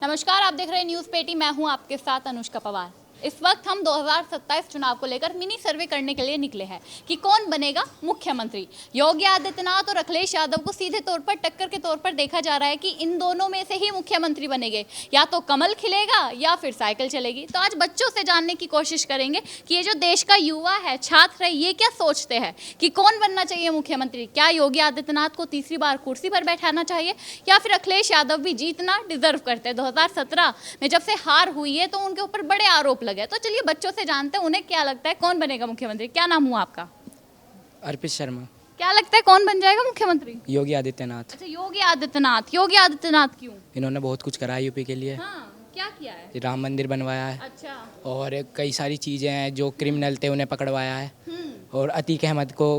नमस्कार, आप देख रहे हैं न्यूज़ पेटी। मैं हूं आपके साथ अनुष्का पवार। इस वक्त हम 2027 चुनाव को लेकर मिनी सर्वे करने के लिए निकले हैं कि कौन बनेगा मुख्यमंत्री। योगी आदित्यनाथ और अखिलेश यादव को सीधे तौर पर टक्कर के तौर पर देखा जा रहा है कि इन दोनों में से ही मुख्यमंत्री बनेंगे, या तो कमल खिलेगा या फिर साइकिल चलेगी। तो आज बच्चों से जानने की कोशिश करेंगे कि ये जो देश का युवा है, छात्र है, ये क्या सोचते हैं कि कौन बनना चाहिए मुख्यमंत्री। क्या योगी आदित्यनाथ को तीसरी बार कुर्सी पर बैठाना चाहिए या फिर अखिलेश यादव भी जीतना डिजर्व करते हैं। 2017 में जब से हार हुई है तो उनके ऊपर बड़े आरोप लगे। तो चलिए बच्चों से जानते हैं उन्हें क्या लगता है कौन बनेगा मुख्यमंत्री। क्या नाम हुआ आपका? अर्पित शर्मा। क्या लगता है कौन बन जाएगा मुख्यमंत्री? योगी आदित्यनाथ। अच्छा, योगी आदित्यनाथ। योगी आदित्यनाथ क्यों? इन्होंने बहुत कुछ करा है यूपी के लिए। हाँ, क्या किया है? राम मंदिर बनवाया है। अच्छा। और कई सारी चीज़ें हैं, जो क्रिमिनल थे उन्हें पकड़वाया है। और अतीक अहमद को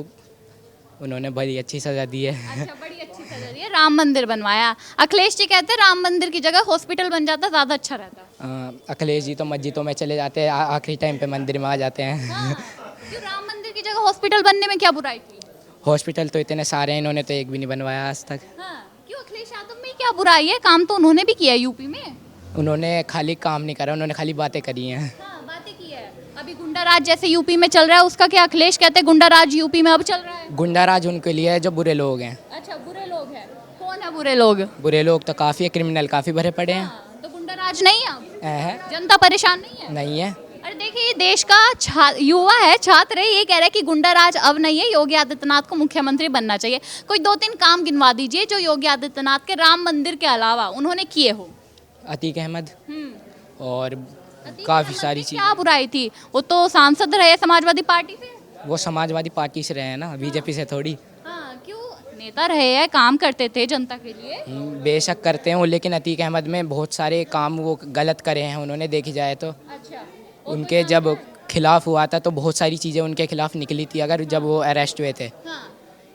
उन्होंने बड़ी अच्छी सज़ा दी है। अच्छा, बड़ी अच्छी सजा दी है। राम मंदिर बनवाया। अखिलेश जी कहते हैं राम मंदिर की जगह हॉस्पिटल बन जाता ज़्यादा अच्छा रहता। अखिलेश जी तो मस्जिदों में चले जाते हैं, आखिरी टाइम पे मंदिर में आ जाते हैं। हाँ, क्यों राम मंदिर की जगह हॉस्पिटल बनने में क्या बुराई थी? हॉस्पिटल तो इतने सारे हैं, इन्होंने तो एक भी नहीं बनवाया आज तक। हाँ, क्यों अखिलेश यादव में क्या बुराई है? काम तो उन्होंने भी किया है यूपी में। उन्होंने खाली काम नहीं करा, उन्होंने खाली बातें करी हैं। हाँ, बातें की है। अभी गुंडा राज जैसे यूपी में चल रहा है, उसका क्या? अखिलेश कहते हैं गुंडा राज यूपी में अब चल रहा है। गुंडा राज उनके लिए है जो बुरे लोग हैं। अच्छा, बुरे लोग हैं। कौन है बुरे लोग? बुरे लोग तो काफ़ी है, क्रिमिनल काफ़ी भरे पड़े हैं। हाँ, तो गुंडा राज नहीं है अब? है? जनता परेशान नहीं है? नहीं है। अरे देखिए, ये देश का युवा है, छात्र है, ये कह रहा है कि गुंडा राज अब नहीं है, योगी आदित्यनाथ को मुख्यमंत्री बनना चाहिए। कोई 2-3 काम गिनवा दीजिए जो योगी आदित्यनाथ के राम मंदिर के अलावा उन्होंने किए हो। अतीक अहमद हम्म। और अतीक काफ़ी अहमद सारी में चीज़। क्या बुराई थी? वो तो सांसद रहे समाजवादी पार्टी से। वो समाजवादी पार्टी से रहे हैं ना, बीजेपी से थोड़ी। हाँ, क्यों? नेता रहे हैं, काम करते थे जनता के लिए। बेशक करते हैं वो, लेकिन अतीक अहमद में बहुत सारे काम वो गलत करे हैं उन्होंने, देखी जाए तो। अच्छा। उनके जब खिलाफ हुआ था तो बहुत सारी चीज़ें उनके खिलाफ निकली थी, अगर जब वो अरेस्ट हुए थे। हाँ,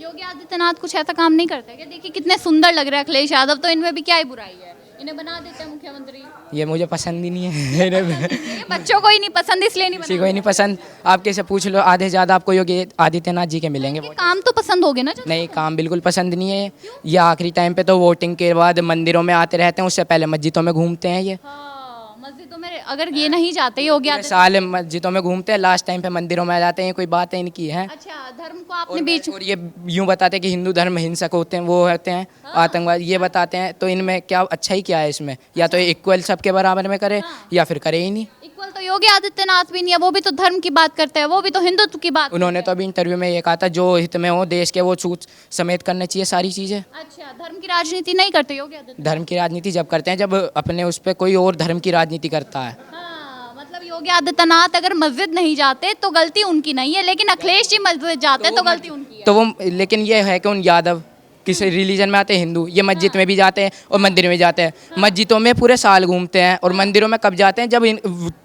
योगी आदित्यनाथ कुछ ऐसा काम नहीं करते क्या? देखिए कितने सुंदर लग रहे हैं अखिलेश यादव, तो इनमें भी क्या ही बुराई है? इन्हें बना देते हैं मुख्यमंत्री। ये मुझे पसंद ही नहीं है। ये बच्चों को ही नहीं पसंद, इसलिए नहीं किसी को ही नहीं पसंद। आप किसे पूछ लो, आधे से ज़्यादा आपको योगी आदित्यनाथ जी के मिलेंगे। बना। काम तो पसंद होगे ना? नहीं, काम बिल्कुल पसंद नहीं है। ये आखिरी टाइम पे तो वोटिंग के बाद मंदिरों में आते रहते हैं, उससे पहले मस्जिदों में घूमते हैं। ये हाँ, मस्जिदों में अगर ये नहीं जाते योगी पूरे साल मस्जिदों में घूमते हैं, लास्ट टाइम पे मंदिरों में आ जाते हैं। कोई बात है इनकी है। अच्छा, धर्म को आपने बीच और ये यूं बताते हैं कि हिंदू धर्म हिंसक होते हैं, वो होते हैं आतंकवाद, ये बताते हैं। तो इनमें क्या अच्छा ही क्या है इसमें? या तो इक्वल सबके बराबर में करे या फिर करे ही नहीं। इक्वल तो योगी आदित्यनाथ भी नहीं है, वो भी तो धर्म की बात करते हैं, वो भी तो हिंदुत्व की बात। उन्होंने तो अभी इंटरव्यू में ये कहा था जो हित में हो देश के वो छूट समेत करने चाहिए सारी चीज़ें। अच्छा, धर्म की राजनीति नहीं करते योगी आदित्यनाथ? धर्म की राजनीति जब करते हैं जब अपने उस पर कोई और धर्म की राजनीति करता है। हाँ, मतलब योगी आदित्यनाथ अगर मस्जिद नहीं जाते तो गलती उनकी नहीं है, लेकिन अखिलेश जी मस्जिद जाते तो गलती उनकी है। तो वो, लेकिन ये है कि उन यादव किसी रिलीजन में आते हैं, हिंदू, ये मस्जिद में भी जाते हैं और मंदिर में जाते हैं। मस्जिदों में पूरे साल घूमते हैं और मंदिरों में कब जाते हैं? जब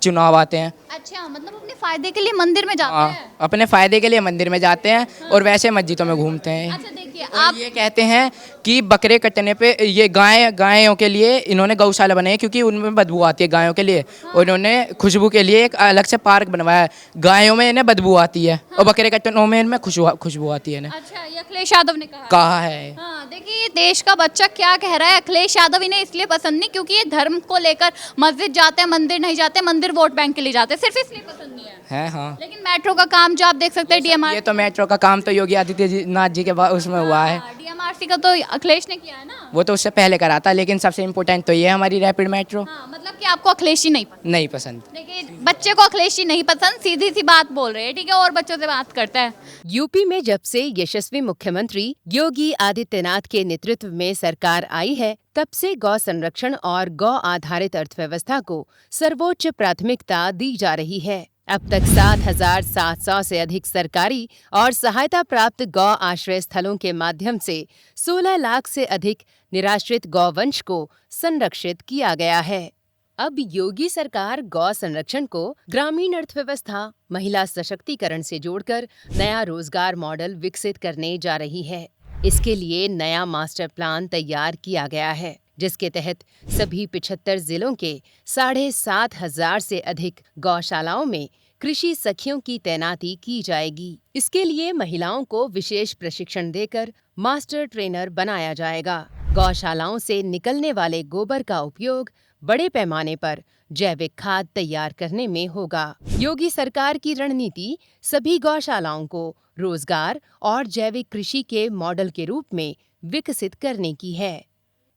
चुनाव आते हैं। अच्छा, मतलब अपने फायदे के लिए मंदिर में जाते हाँ, हैं। अपने फायदे के लिए मंदिर में जाते हैं और वैसे मस्जिदों में घूमते हैं। अच्छा, देखिए और आप ये कहते हैं कि बकरे कटने पे ये गायों के लिए इन्होंने गौशाला बनाई है, क्योंकि उनमें बदबू आती है गायों के लिए। और इन्होंने खुशबू के लिए एक अलग से पार्क बनवाया है। गायों में इन्हें बदबू आती है और बकरे कटनों में इनमें खुशबू आती है इन्हें। अच्छा, ये अखिलेश यादव ने कहा है। हाँ, देखिए देश का बच्चा क्या कह रहा है। अखिलेश यादव इन्हें इसलिए पसंद नहीं क्योंकि ये धर्म को लेकर मस्जिद जाते हैं, मंदिर नहीं जाते, मंदिर वोट बैंक के लिए जाते हैं, सिर्फ इसलिए पसंद नहीं है। हाँ, लेकिन मेट्रो का काम जो आप देख सकते हैं डीएमआर, ये तो मेट्रो का काम तो योगी आदित्यनाथ जी के बाद उसमें हुआ है। डीएमआरसी का तो अखिलेश ने किया है ना। वो तो उससे पहले करा था, लेकिन सबसे इम्पोर्टेंट तो ये है हमारी रैपिड मेट्रो। हाँ, मतलब कि आपको अखिलेश ही नहीं पसंद। नहीं पसंद। देखिए बच्चे को अखिलेश ही नहीं पसंद, सीधी सी बात बोल रहे हैं, ठीक है। और बच्चों से बात करते हैं। यूपी में जब से यशस्वी मुख्यमंत्री योगी आदित्यनाथ के नेतृत्व में सरकार आई है, तब से गौ संरक्षण और गौ आधारित अर्थव्यवस्था को सर्वोच्च प्राथमिकता दी जा रही है। अब तक 7,700 से अधिक सरकारी और सहायता प्राप्त गौ आश्रय स्थलों के माध्यम से 16 लाख से अधिक निराश्रित गौवंश को संरक्षित किया गया है। अब योगी सरकार गौ संरक्षण को ग्रामीण अर्थव्यवस्था, महिला सशक्तिकरण से जोड़कर नया रोजगार मॉडल विकसित करने जा रही है। इसके लिए नया मास्टर प्लान तैयार किया गया है, जिसके तहत सभी 75 जिलों के 7,500 से अधिक गौशालाओं में कृषि सखियों की तैनाती की जाएगी। इसके लिए महिलाओं को विशेष प्रशिक्षण देकर मास्टर ट्रेनर बनाया जाएगा। गौशालाओं से निकलने वाले गोबर का उपयोग बड़े पैमाने पर जैविक खाद तैयार करने में होगा। योगी सरकार की रणनीति सभी गौशालाओं को रोजगार और जैविक कृषि के मॉडल के रूप में विकसित करने की है।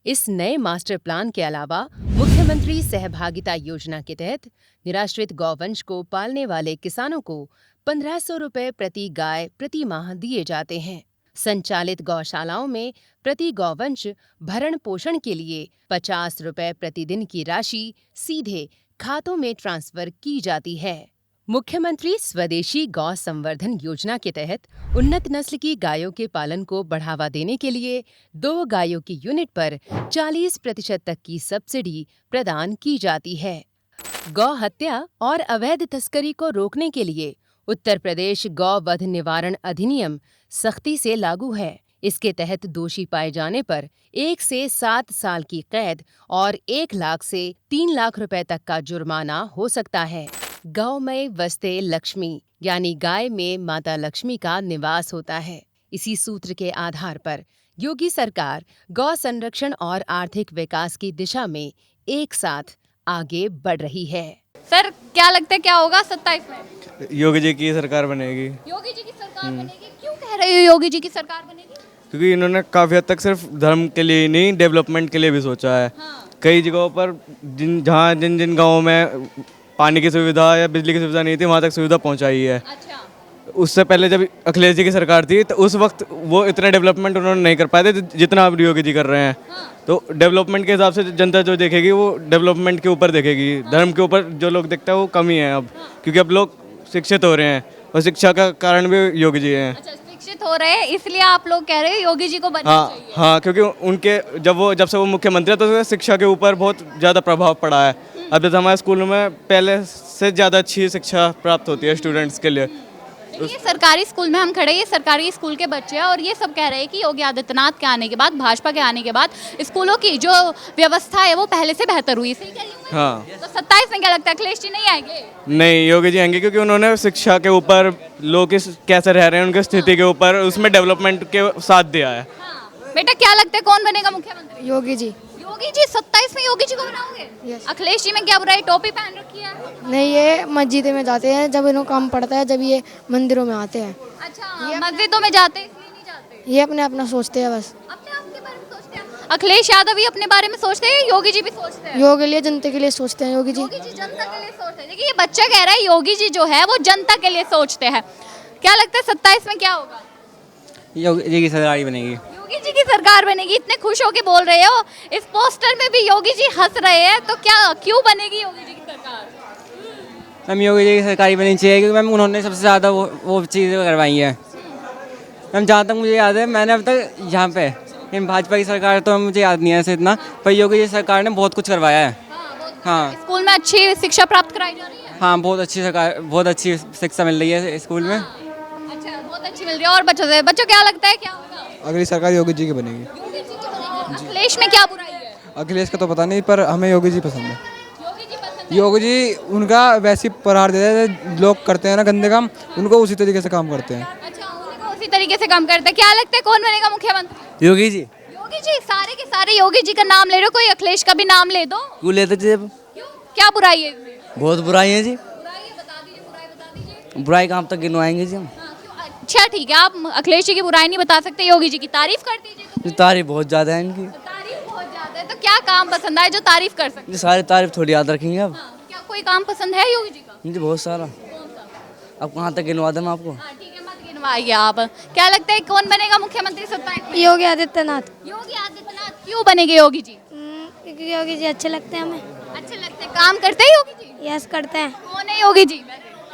इस नए मास्टर प्लान के अलावा मुख्यमंत्री सहभागिता योजना के तहत निराश्रित गौवंश को पालने वाले किसानों को 1500 रुपये प्रति गाय प्रति माह दिए जाते हैं। संचालित गौशालाओं में प्रति गौवंश भरण पोषण के लिए 50 रुपये प्रतिदिन की राशि सीधे खातों में ट्रांसफर की जाती है। मुख्यमंत्री स्वदेशी गौ संवर्धन योजना के तहत उन्नत नस्ल की गायों के पालन को बढ़ावा देने के लिए 2 गायों की यूनिट पर 40% तक की सब्सिडी प्रदान की जाती है। गौ हत्या और अवैध तस्करी को रोकने के लिए उत्तर प्रदेश गौ वध निवारण अधिनियम सख्ती से लागू है। इसके तहत दोषी पाए जाने पर 1 से 7 साल की कैद और 1 लाख से 3 लाख रुपए तक का जुर्माना हो सकता है। गौ में वस्ते लक्ष्मी यानी गाय में माता लक्ष्मी का निवास होता है। इसी सूत्र के आधार पर योगी सरकार गौ संरक्षण और आर्थिक विकास की दिशा में एक साथ आगे बढ़ रही है। सर क्या लगता है क्या होगा 27 में? योगी जी की सरकार बनेगी। योगी जी की सरकार बनेगी? क्यों कह रहे हो योगी जी की सरकार बनेगी? क्योंकि इन्होंने काफ़ी हद तक सिर्फ धर्म के लिए ही नहीं, डेवलपमेंट के लिए भी सोचा है। कई जगहों पर जिन जिन गाँवों में पानी की सुविधा या बिजली की सुविधा नहीं थी, वहाँ तक सुविधा पहुँचाई है। अच्छा। उससे पहले जब अखिलेश जी की सरकार थी तो उस वक्त वो इतना डेवलपमेंट उन्होंने नहीं कर पाए थे जितना अब योगी जी कर रहे हैं। तो डेवलपमेंट के हिसाब से जनता जो देखेगी वो डेवलपमेंट के ऊपर देखेगी, धर्म के ऊपर जो लोग देखता है वो कम ही है अब, क्योंकि अब लोग शिक्षित हो रहे हैं और शिक्षा का कारण भी योगी जी हैं। अच्छा, शिक्षित हो रहे हैं इसलिए आप लोग कह रहे हो योगी जी को बनना चाहिए। हाँ, क्योंकि उनके जब से वो मुख्यमंत्री है तो शिक्षा के ऊपर बहुत ज़्यादा प्रभाव पड़ा है। अब जैसे हमारे स्कूल में पहले से ज़्यादा अच्छी शिक्षा प्राप्त होती है स्टूडेंट्स के लिए। ये सरकारी स्कूल में हम खड़े, ये सरकारी स्कूल के बच्चे हैं और ये सब कह रहे हैं कि योगी आदित्यनाथ के आने के बाद, भाजपा के आने के बाद स्कूलों की जो व्यवस्था है वो पहले से बेहतर हुई। सही कह रही हूं मैं? हाँ। तो 27 में क्या लगता है अखिलेश जी नहीं आएंगे? नहीं, योगी जी आएंगे क्योंकि उन्होंने शिक्षा के ऊपर, लोग कैसे रह रहे हैं उनकी स्थिति के ऊपर, उसमें डेवलपमेंट के साथ दिया है। बेटा क्या लगता है कौन बनेगा मुख्यमंत्री? योगी जी। योगी जी 27 में योगी जी को बनाओगे? Yes. अखिलेश जी में क्या बुराई, टोपी पहन रखी है? नहीं, ये मस्जिद में जाते हैं जब इन्हें काम पड़ता है, जब ये मंदिरों में आते हैं। अच्छा, मस्जिदों में जाते हैं इसलिए नहीं जाते? ये अपने अपना सोचते हैं बस। अपने आप के बारे में सोचते हैं? अखिलेश यादव भी अपने बारे में सोचते हैं, योगी जी भी सोचते हैं? योगी के लिए, जनता के लिए सोचते हैं योगी जी। योगी जी जनता के लिए सोचते हैं। देखिए ये बच्चा कह रहा है योगी जी जो है वो जनता के लिए सोचते हैं। क्या लगता है 27 में क्या होगा? योगी जी की सरकार ही बनेगी। योगी जी की सरकार बनेगी? इतने खुश होके बोल रहे हो, इस पोस्टर में भी योगी जी हंस रहे हैं, तो क्यों बनेगी योगी जी की सरकार? मैम योगी जी की सरकार ही बननी चाहिए क्योंकि मैम उन्होंने सबसे ज़्यादा वो चीज़ें करवाई हैं। मैम जहाँ तक मुझे याद है, मैंने अब तक यहाँ पे भाजपा की सरकार तो मुझे याद नहीं है ऐसे इतना, पर योगी जी सरकार ने बहुत कुछ करवाया है। हाँ, स्कूल में अच्छी शिक्षा प्राप्त कराई जा रही है? हाँ, बहुत अच्छी सरकार, बहुत अच्छी शिक्षा मिल रही है स्कूल में। अच्छा, बहुत अच्छी मिल रही है। और बच्चों क्या लगता है क्या होगा? अगली सरकार योगी जी की बनेगी। योगी जी की बनेगी। अखिलेश में क्या बुराई है? अखिलेश का तो पता नहीं, पर हमें योगी जी पसंद है। योगी जी पसंद है? योगी जी उनका वैसी प्रहार देते हैं, लोग करते हैं ना गंदे काम, उनको उसी तरीके से काम करते हैं। अच्छा, उनको उसी तरीके से काम करते हैं। क्या लगता है कौन बनेगा मुख्यमंत्री? योगी जी। योगी जी, सारे के सारे योगी जी का नाम ले रहे हो, कोई अखिलेश का भी नाम ले दो। क्यों लेते थे? क्यों? क्या बुराई है इसमें? बहुत बुराई है जी। बुराई है, बता दीजिए, बुराई बता दीजिए। बुराई कहाँ तक गिनवाएंगे जी हम? हाँ, क्यों? अच्छा ठीक है, आप अखिलेश जी की बुराई नहीं बता सकते, योगी जी की तारीफ कर दीजिए। तो तारीफ बहुत ज़्यादा है इनकी। तारीफ बहुत ज्यादा है, तो क्या काम पसंद आए जो तारीफ कर सकते? सारी तारीफ थोड़ी याद रखेंगे अब। हाँ, क्या कोई काम पसंद है योगी जी का? मुझे बहुत सारा। कौन सा? अब कहाँ तक गिनवा दें मैं आपको? हाँ ठीक है, मत गिनवाइए आप। क्या लगता है कौन बनेगा मुख्यमंत्री 27 में? योगी आदित्यनाथ। योगी आदित्यनाथ। क्यों बनेंगे योगी जी? क्योंकि योगी जी अच्छे लगते हैं हमें। अच्छे लगते हैं, काम करते हैं योगी जी? यस, करते हैं। कौन है योगी जी?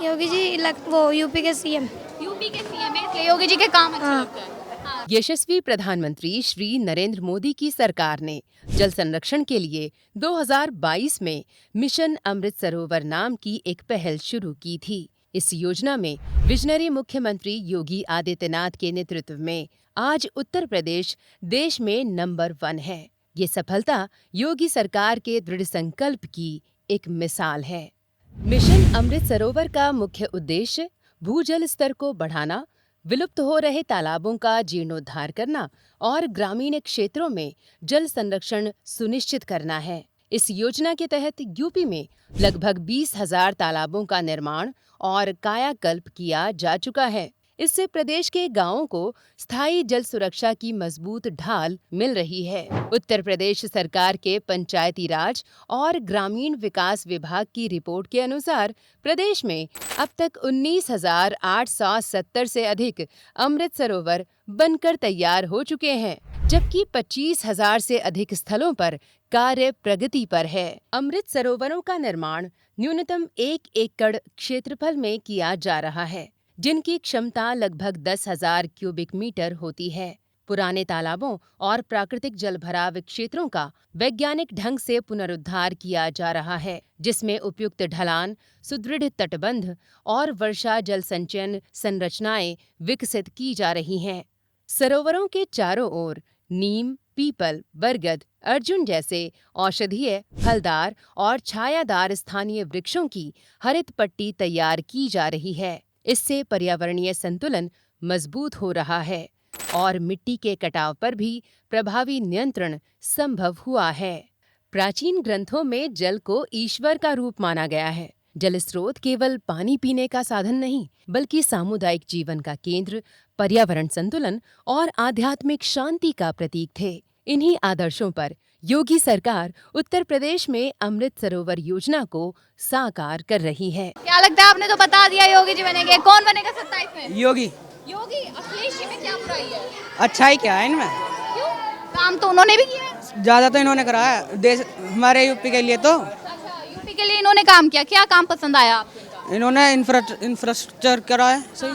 योगी जी वो यूपी के सीएम। यूपी के सीएम है इसलिए योगी जी के काम अच्छे लगते हैं। हाँ। यशस्वी प्रधानमंत्री श्री नरेंद्र मोदी की सरकार ने जल संरक्षण के लिए 2022 में मिशन अमृत सरोवर नाम की एक पहल शुरू की थी। इस योजना में विजनरी मुख्यमंत्री योगी आदित्यनाथ के नेतृत्व में आज उत्तर प्रदेश देश में नंबर 1 है। ये सफलता योगी सरकार के दृढ़ संकल्प की एक मिसाल है। मिशन अमृत सरोवर का मुख्य उद्देश्य भूजल स्तर को बढ़ाना, विलुप्त हो रहे तालाबों का जीर्णोद्धार करना और ग्रामीण क्षेत्रों में जल संरक्षण सुनिश्चित करना है। इस योजना के तहत यूपी में लगभग 20,000 तालाबों का निर्माण और कायाकल्प किया जा चुका है। इससे प्रदेश के गांवों को स्थायी जल सुरक्षा की मजबूत ढाल मिल रही है। उत्तर प्रदेश सरकार के पंचायती राज और ग्रामीण विकास विभाग की रिपोर्ट के अनुसार प्रदेश में अब तक 19,870 से अधिक अमृत सरोवर बनकर तैयार हो चुके हैं, जबकि 25,000 से अधिक स्थलों पर कार्य प्रगति पर है। अमृत सरोवरों का निर्माण न्यूनतम 1 एकड़ क्षेत्रफल में किया जा रहा है, जिनकी क्षमता लगभग 10,000 क्यूबिक मीटर होती है। पुराने तालाबों और प्राकृतिक जलभराव क्षेत्रों का वैज्ञानिक ढंग से पुनरुद्धार किया जा रहा है, जिसमें उपयुक्त ढलान, सुदृढ़ तटबंध और वर्षा जल संचयन संरचनाएं विकसित की जा रही हैं। सरोवरों के चारों ओर नीम, पीपल, बरगद, अर्जुन जैसे औषधीय, फलदार और छायादार स्थानीय वृक्षों की हरित पट्टी तैयार की जा रही है। इससे पर्यावरणीय संतुलन मजबूत हो रहा है और मिट्टी के कटाव पर भी प्रभावी नियंत्रण संभव हुआ है। प्राचीन ग्रंथों में जल को ईश्वर का रूप माना गया है। जल स्रोत केवल पानी पीने का साधन नहीं, बल्कि सामुदायिक जीवन का केंद्र, पर्यावरण संतुलन और आध्यात्मिक शांति का प्रतीक थे। इन्हीं आदर्शों पर योगी सरकार उत्तर प्रदेश में अमृत सरोवर योजना को साकार कर रही है। क्या लगता है, आपने तो बता दिया योगी जी बनेंगे, कौन बनेगा 27 में? योगी। योगी। अखिलेश जी में क्या बुराई है? अच्छाई क्या है इनमें? क्यों? काम तो उन्होंने भी किया है। ज़्यादा तो इन्होंने कराया देश हमारे यूपी के लिए। तो अच्छा, यूपी के लिए इन्होंने काम किया। क्या काम पसंद आया आपको? इन्होंने इंफ्रास्ट्रक्चर कराया सही,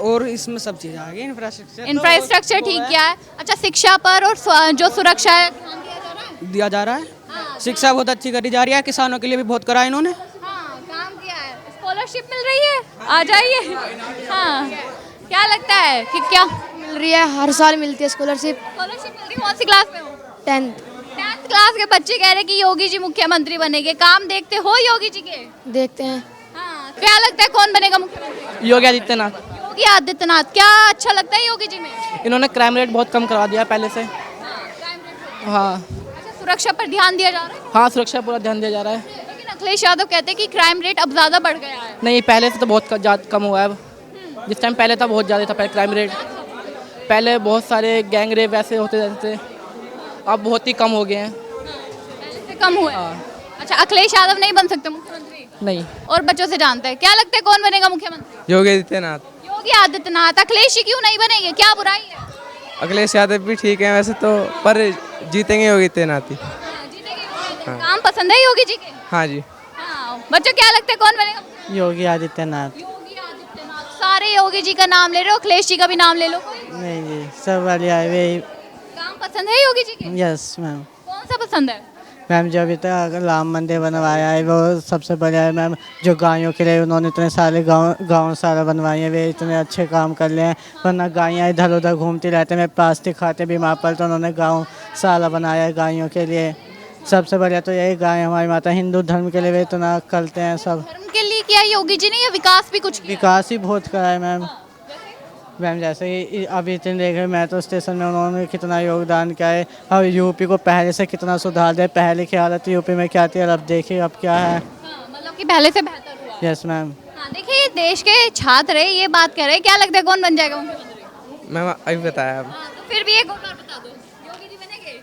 और इसमें सब चीज़ आ गई। इंफ्रास्ट्रक्चर ठीक किया है। अच्छा, शिक्षा पर और जो सुरक्षा है ध्यान दिया जा रहा है। शिक्षा बहुत अच्छी करी जा रही है। किसानों के लिए भी बहुत करा इन्होंने। हाँ, काम किया है। स्कॉलरशिप मिल रही है, आ जाइए। हाँ, क्या लगता है कि क्या मिल रही है? हर साल मिलती है स्कॉलरशिप। स्कॉलरशिप मिल रही है? कौन सी क्लास में हो? 10th क्लास के बच्चे कह रहे हैं कि योगी जी मुख्यमंत्री बनेंगे। काम देखते हो योगी जी के? देखते हैं। हाँ, क्या लगता है कौन बनेगा मुख्यमंत्री? योगी आदित्यनाथ। योगी आदित्यनाथ। क्या अच्छा लगता है योगी जी में? इन्होंने क्राइम रेट बहुत कम करवा दिया पहले से। हाँ। अच्छा, सुरक्षा पर ध्यान दिया जा रहा है? हाँ, सुरक्षा पूरा ध्यान दिया जा रहा है। लेकिन अखिलेश यादव कहते हैं कि क्राइम रेट अब ज्यादा बढ़ गया है। नहीं, पहले से तो बहुत ज़्यादा कम हुआ है अब। जिस टाइम पहले था बहुत ज़्यादा था पहले क्राइम रेट। पहले बहुत सारे गैंग रेप ऐसे होते रहते थे, अब बहुत ही कम हो गए हैं। पहले से कम हुआ है। अच्छा, अखिलेश यादव नहीं बन सकते मुख्यमंत्री? नहीं। और बच्चों से जानते हैं, क्या लगता है कौन बनेगा मुख्यमंत्री? योगी आदित्यनाथ। योगी आदित्यनाथ। अखिलेश जी क्यों नहीं बनेंगे, क्या बुराई है? अखिलेश यादव भी ठीक है वैसे तो, पर जीतेंगे योगी आदित्यनाथ ही। काम पसंद है योगी जी के? हाँ जी। हाँ, बच्चों क्या लगता है कौन बनेगा? योगी आदित्यनाथ। योगी आदित्यनाथ। सारे योगी जी का नाम ले रहे हो, अखिलेश जी का भी नाम ले लो कोई। नहीं जी, सब वाली आए हुए। काम पसंद है योगी जी के? Yes ma'am. कौन सा पसंद है? मैम जो अभी तक राम मंदिर बनवाया है वो सबसे बढ़िया है मैम। जो गायों के लिए उन्होंने इतने सारे गाँव सारा बनवाए हैं, वे इतने अच्छे काम कर रहे हैं। वरना गायें इधर उधर घूमती रहते हैं, प्लास्टिक खाते बीमार पड़ते, तो उन्होंने गाँव सारा बनाया है गायों के लिए। सबसे बढ़िया तो यही गाय हमारी माता। हिंदू धर्म के लिए वे इतना करते हैं सब। धर्म के लिए किया योगी जी ने या विकास भी कुछ किया? विकास ही बहुत करा है मैम। मैम जैसे कि अभी इतने देख रहे मेट्रो स्टेशन में उन्होंने कितना योगदान किया है। अब यूपी को पहले से कितना सुधार दे। पहले की हालत यूपी में क्या थी और अब देखिए अब क्या है। मतलब कि पहले से बेहतर हुआ। Yes ma'am. हाँ, देखिए ये देश के छात्र है, ये बात कह रहे हैं, क्या लगता है कौन बन जाएगा मुख्यमंत्री? मैम अभी बताया अब। हाँ, तो फिर भी एक और बार बता दो, योगी जी बनेंगे?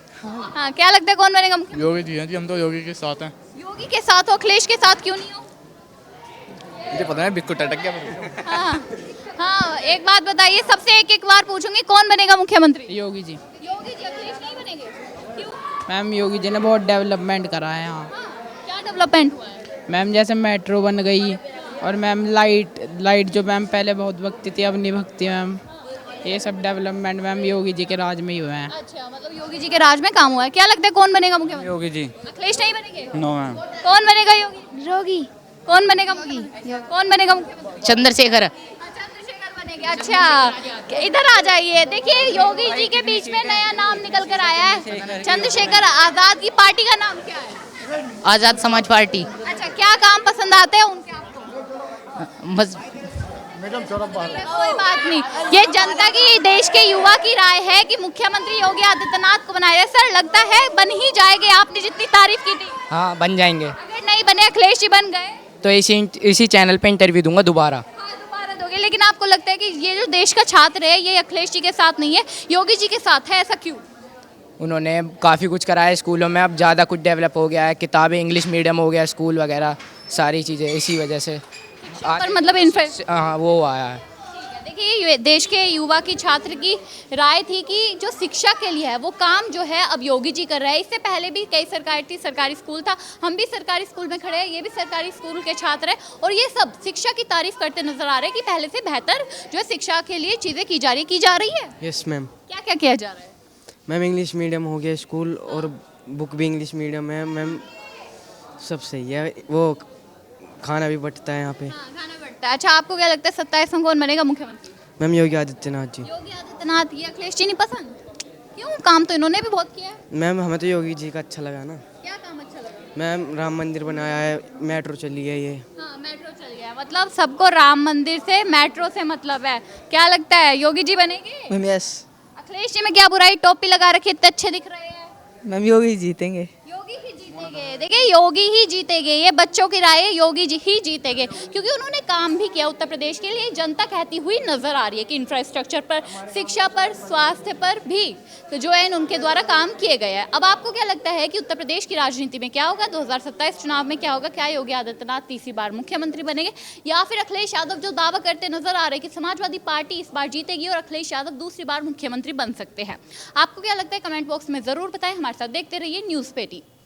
हाँ, क्या लगता है कौन बनेगा मुख्यमंत्री? योगी जी हैं जी, हम तो योगी के साथ हैं। योगी के साथ हो, अखिलेश के साथ क्यों नहीं हो? मुझे पता नहीं, बिल्कुल टटक गया। हाँ, हाँ, एक बात बताइए, सबसे एक बार पूछूंगी, कौन बनेगा मुख्यमंत्री? योगी जी। योगी जी। अखिलेश नहीं बनेंगे? क्यों? मैम योगी जी ने बहुत डेवलपमेंट करा है यहाँ। क्या डेवलपमेंट हुआ है? मैम जैसे मेट्रो बन गई, और मैम लाइट जो मैम पहले बहुत भगती थी अब नहीं भगती मैम। ये सब डेवलपमेंट मैम योगी जी के राज में ही हुए हैं। अच्छा, मतलब योगी जी के राज में काम हुआ है। क्या लगता है कौन बनेगा मुख्यमंत्री? योगी जी। अखिलेश नहीं बनेंगे? No ma'am. कौन बनेगा योगी? योगी। कौन बनेगा मुख्यमंत्री? कौन बनेगा मुख्यमंत्री? चंद्रशेखर। चंद्रशेखर बनेंगे। अच्छा, इधर आ जाइए। देखिए योगी जी के बीच में नया नाम निकल कर आया है, चंद्रशेखर आजाद की पार्टी का नाम क्या है? आज़ाद समाज पार्टी। अच्छा, क्या काम पसंद आते हैं उनके आपको? बस कोई बात नहीं, ये जनता की, देश के युवा की राय है कि मुख्यमंत्री योगी आदित्यनाथ को बनाया जाए। सर लगता है बन ही जाएंगे, आपने जितनी तारीफ की थी। हाँ बन जाएंगे, अगर नहीं बने, अखिलेश जी बन गए तो इसी चैनल पे इंटरव्यू दूंगा दोबारा। हाँ, दोबारा दोगे। लेकिन आपको लगता है कि ये जो देश का छात्र है ये अखिलेश जी के साथ नहीं है, योगी जी के साथ है, ऐसा क्यों? उन्होंने काफ़ी कुछ कराया स्कूलों में, अब ज़्यादा कुछ डेवलप हो गया है, किताबें इंग्लिश मीडियम हो गया, स्कूल वगैरह सारी चीज़ें इसी वजह से पर मतलब इन्फ्लुएंस। हाँ वो आया है। देखिए ये देश के युवा की, छात्र की राय थी कि जो शिक्षा के लिए है वो काम जो है अब योगी जी कर रहे हैं। इससे पहले भी कई सरकारी स्कूल था, हम भी सरकारी स्कूल में खड़े हैं, ये भी सरकारी स्कूल के छात्र हैं, और ये सब शिक्षा की तारीफ करते नजर आ रहे हैं कि पहले से बेहतर जो है शिक्षा के लिए चीज़ें की जा रही है। Yes ma'am. क्या क्या किया जा रहा है? मैम इंग्लिश मीडियम हो गया स्कूल, और बुक भी इंग्लिश मीडियम है मैम, सब सही है। वो खाना भी बंटता है यहाँ पे। हाँ, खाना बढ़ता है। अच्छा आपको क्या लगता है 27 में कौन बनेगा मुख्यमंत्री? मैम योगी आदित्यनाथ जी। योगी आदित्यनाथ, ये अखिलेश जी नहीं पसंद? क्यों, काम तो इन्होंने भी बहुत किया है। मैम हमें तो योगी जी का अच्छा लगा ना। क्या काम अच्छा लगा? मैम राम मंदिर बनाया है, मेट्रो चली है ये। हाँ, मेट्रो चल गया, मतलब सबको राम मंदिर से, मेट्रो से मतलब है। क्या लगता है योगी जी बनेंगे? Ma'am yes. अखिलेश जी में क्या बुराई, टोपी लगा रखी, इतने अच्छे दिख रहे हैं। मैम योगी जीतेंगे। योगी ही जीतेंगे। देखिए योगी ही जीतेंगे, ये बच्चों की राय है, योगी जी ही जीतेंगे, क्योंकि उन्होंने काम भी किया उत्तर प्रदेश के लिए। जनता कहती हुई नजर आ रही है कि इंफ्रास्ट्रक्चर पर, शिक्षा पर, स्वास्थ्य पर भी तो जो है उनके द्वारा काम किए गए हैं। अब आपको क्या लगता है कि उत्तर प्रदेश की राजनीति में क्या होगा, 2027 चुनाव में क्या होगा? क्या योगी आदित्यनाथ तीसरी बार मुख्यमंत्री बनेंगे, या फिर अखिलेश यादव जो दावा करते नजर आ रहे हैं कि समाजवादी पार्टी इस बार जीतेगी और अखिलेश यादव दूसरी बार मुख्यमंत्री बन सकते हैं? आपको क्या लगता है कमेंट बॉक्स में जरूर बताएं। हमारे साथ देखते रहिए न्यूज़ पेटी।